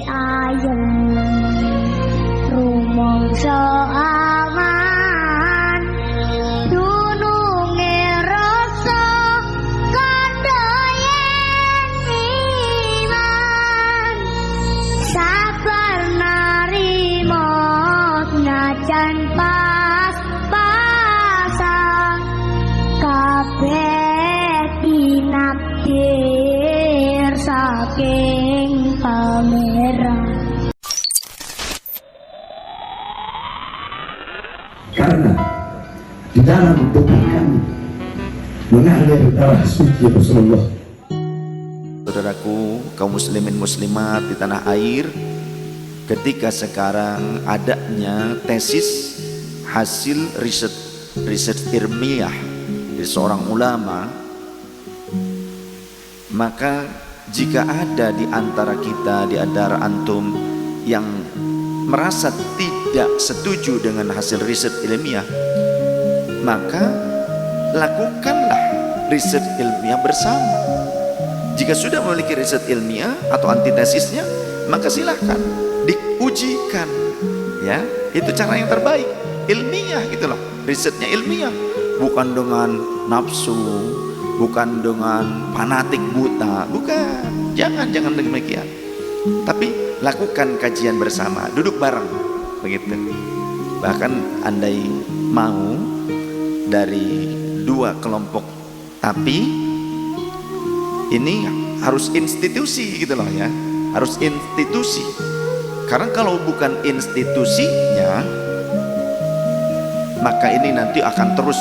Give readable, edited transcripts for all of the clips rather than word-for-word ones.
ayem rumangsa aman dununge rasa kandayen iman sabar narimo najan pas-pasan kabeh tinakdir saking pameran. Karena di dalam tubuh kami mengalir darah suci Rasulullah. Saudaraku, kaum muslimin muslimat di tanah air, ketika sekarang adanya tesis hasil riset ilmiah dari seorang ulama, maka jika ada di antara kita, di antara antum yang merasa tidak setuju dengan hasil riset ilmiah, maka lakukanlah riset ilmiah bersama. Jika sudah memiliki riset ilmiah atau antitesisnya, maka silahkan diujikan, ya. Itu cara yang terbaik, ilmiah gitu loh. Risetnya ilmiah, bukan dengan nafsu, bukan dengan fanatik buta, bukan. Jangan demikian. Tapi lakukan kajian bersama, duduk bareng, begitu. Bahkan andai mau dari dua kelompok, tapi ini harus institusi gitu loh ya, harus institusi. Karena kalau bukan institusinya, maka ini nanti akan terus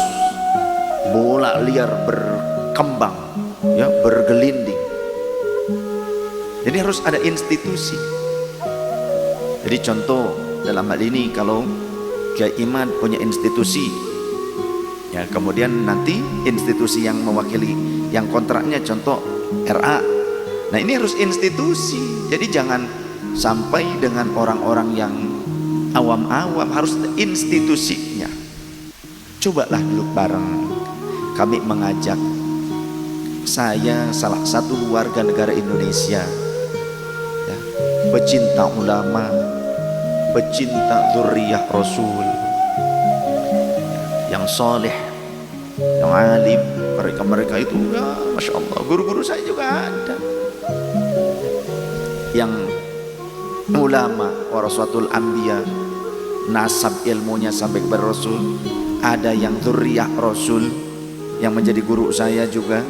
bola liar berkembang, ya, bergelinding. Jadi harus ada institusi. Jadi contoh dalam hal ini, kalau Kiai Iman punya institusi, ya, kemudian nanti institusi yang mewakili, yang kontraknya contoh RA. Nah ini harus institusi. Jadi jangan sampai dengan orang-orang yang awam-awam, harus institusinya. Cobalah duduk bareng. Kami mengajak, saya salah satu warga negara Indonesia, ya, pecinta ulama, pecinta dzurriyyah Rasul, yang soleh, yang alim. Mereka itu ya Masya Allah, guru-guru saya juga ada yang ulama warasatul anbiya, nasab ilmunya sampai kepada Rasul. Ada yang dzurriyyah Rasul yang menjadi guru saya juga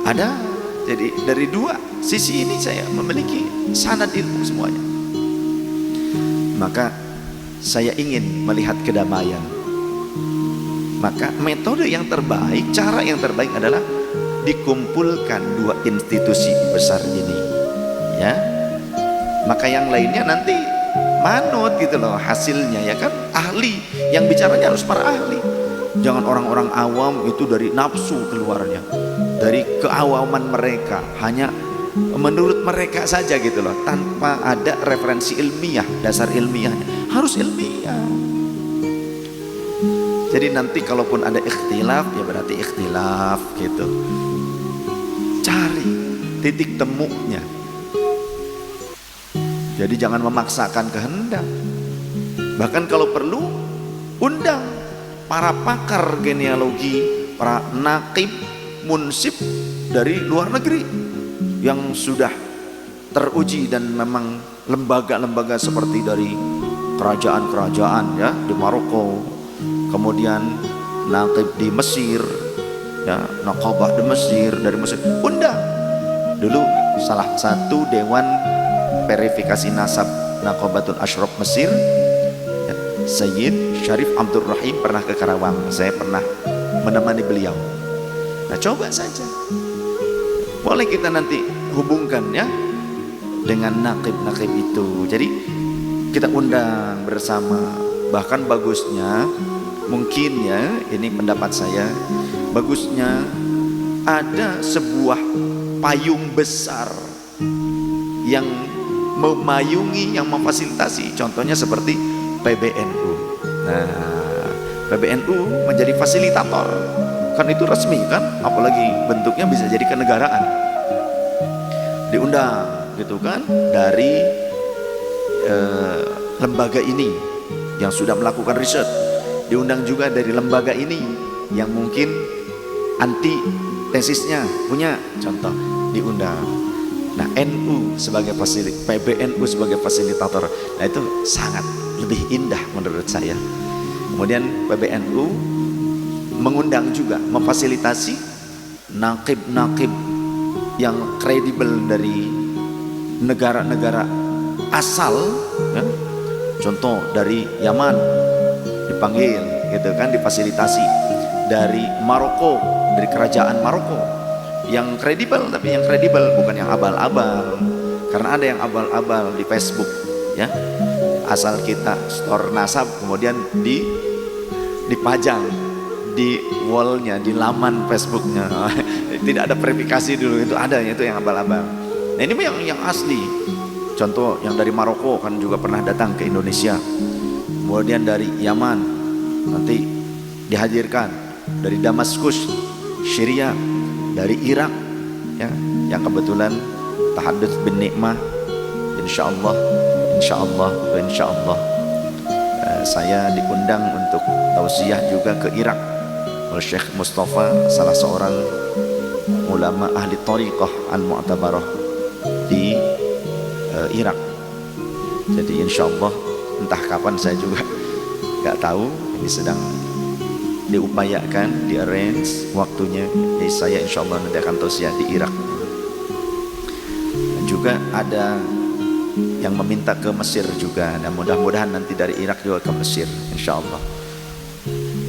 ada. Jadi dari dua sisi ini saya memiliki sanad ilmu semuanya. Maka saya ingin melihat kedamaian. Maka metode yang terbaik, cara yang terbaik adalah dikumpulkan dua institusi besar ini, ya. Maka yang lainnya nanti manut gitu loh hasilnya, ya kan. Ahli yang bicaranya harus para ahli. Jangan orang-orang awam itu dari nafsu keluarnya, dari keawaman mereka, hanya menurut mereka saja gitu loh, tanpa ada referensi ilmiah, dasar ilmiahnya. Harus ilmiah. Jadi nanti kalaupun ada ikhtilaf, ya berarti ikhtilaf gitu. Cari titik temunya. Jadi jangan memaksakan kehendak. Bahkan kalau perlu, undang para pakar genealogi, para naqib, munsib dari luar negeri yang sudah teruji, dan memang lembaga-lembaga seperti dari kerajaan-kerajaan, ya, di Maroko, kemudian naqib di Mesir, ya, naqabah di Mesir, dari Mesir. Undang dulu salah satu dewan verifikasi nasab Naqabatul Ashraf Mesir, ya, Sayyid Syarif Abdul Rahim pernah ke Karawang. Saya pernah menemani beliau. Nah coba saja, boleh kita nanti hubungkan, ya, dengan naqib-naqib itu. Jadi kita undang bersama. Bahkan bagusnya, mungkin ya, ini pendapat saya, bagusnya ada sebuah payung besar yang memayungi, yang memfasilitasi. Contohnya seperti PBNU. Nah, PBNU menjadi fasilitator, kan itu resmi kan, apalagi bentuknya bisa jadi kenegaraan. Diundang gitu kan, dari lembaga ini yang sudah melakukan riset, diundang juga dari lembaga ini yang mungkin anti tesisnya punya contoh, diundang. Nah, NU sebagai PBNU sebagai fasilitator, nah itu sangat lebih indah menurut saya. Kemudian PBNU mengundang juga, memfasilitasi nakib-nakib yang kredibel dari negara-negara asal, ya. Contoh dari Yaman dipanggil, gitu kan, difasilitasi. Dari Maroko, dari kerajaan Maroko yang kredibel, tapi yang kredibel bukan yang abal-abal, karena ada yang abal-abal di Facebook, ya, asal kita store nasab kemudian dipajang di wallnya, di laman Facebooknya, tidak ada verifikasi dulu, itu ada, itu yang abal-abal. Nah ini yang asli. Contoh yang dari Maroko kan juga pernah datang ke Indonesia, kemudian dari Yaman nanti dihadirkan, dari Damaskus Syria, dari Irak, ya, yang kebetulan tahadduts bin nikmah, insyaallah saya diundang untuk tausiah juga ke Irak oleh Syekh Mustafa, salah seorang ulama ahli thariqah al-mu'tabarah di Irak. Jadi insyaallah entah kapan saya juga nggak tahu, ini sedang diupayakan, di-arrange waktunya. Jadi saya insya Allah nanti akan tausiah di Irak. Dan juga ada yang meminta ke Mesir juga. Dan mudah-mudahan nanti dari Irak juga ke Mesir, insya Allah.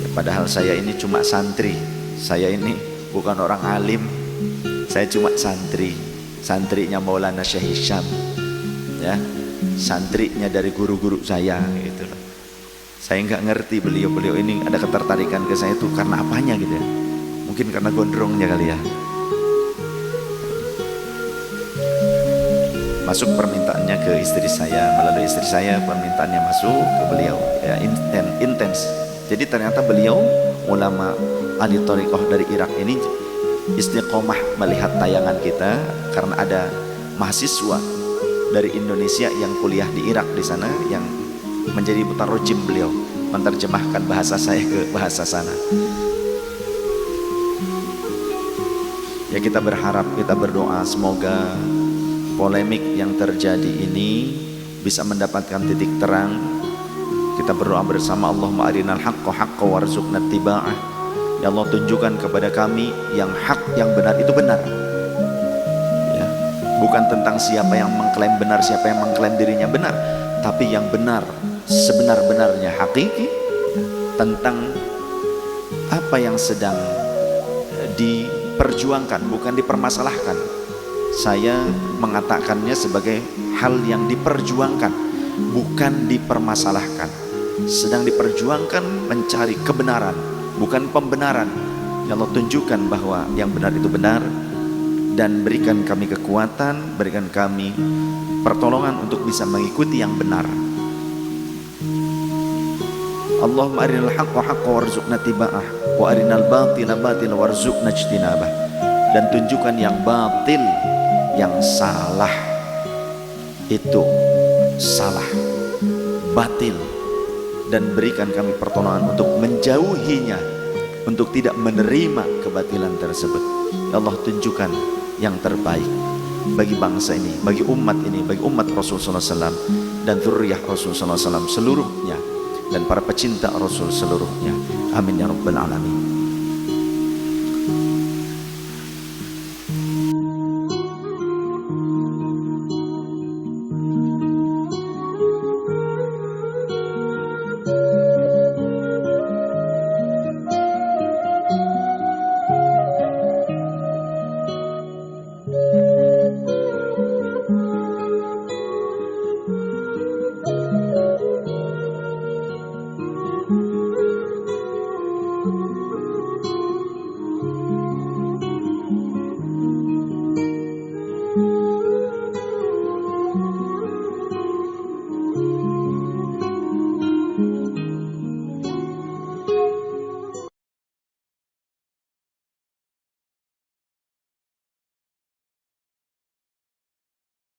Ya, padahal saya ini cuma santri. Saya ini bukan orang alim. Saya cuma santri. Santrinya Maulana Syekh Hisham, ya, santrinya dari guru-guru saya, gitu loh. Saya nggak ngerti beliau ini ada ketertarikan ke saya itu karena apanya gitu ya. Mungkin karena gondrongnya kali ya. Masuk permintaannya ke istri saya, melalui istri saya permintaannya masuk ke beliau, ya, intens. Jadi ternyata beliau ulama ahli thariqah dari Irak ini istiqomah melihat tayangan kita karena ada mahasiswa dari Indonesia yang kuliah di Irak di sana yang menjadi mutarojim, beliau menerjemahkan bahasa saya ke bahasa sana. Ya, kita berharap, kita berdoa semoga polemik yang terjadi ini bisa mendapatkan titik terang. Kita berdoa bersama, Allahumma arinal haqqa haqqa warzuqna ittiba'ah. Ya Allah, tunjukkan kepada kami yang hak, yang benar itu benar, ya, bukan tentang siapa yang mengklaim benar, siapa yang mengklaim dirinya benar, tapi yang benar sebenar-benarnya, hakiki, tentang apa yang sedang diperjuangkan, bukan dipermasalahkan. Saya mengatakannya sebagai hal yang diperjuangkan, bukan dipermasalahkan. Sedang diperjuangkan mencari kebenaran, bukan pembenaran. Ya Allah, tunjukkan bahwa yang benar itu benar, dan berikan kami kekuatan, berikan kami pertolongan untuk bisa mengikuti yang benar. Allahumma arinal haqqa haqqa warzuqna tiba'ah wa arinal batila batila warzuqna ijtinabah. Dan tunjukkan yang batil, yang salah itu salah, batil, dan berikan kami pertolongan untuk menjauhinya, untuk tidak menerima kebatilan tersebut. Ya Allah, tunjukkan yang terbaik bagi bangsa ini, bagi umat ini, bagi umat Rasulullah SAW dan dzurriyyah Rasulullah SAW seluruhnya, dan para pecinta Rasul seluruhnya. Amin ya rabbal alamin.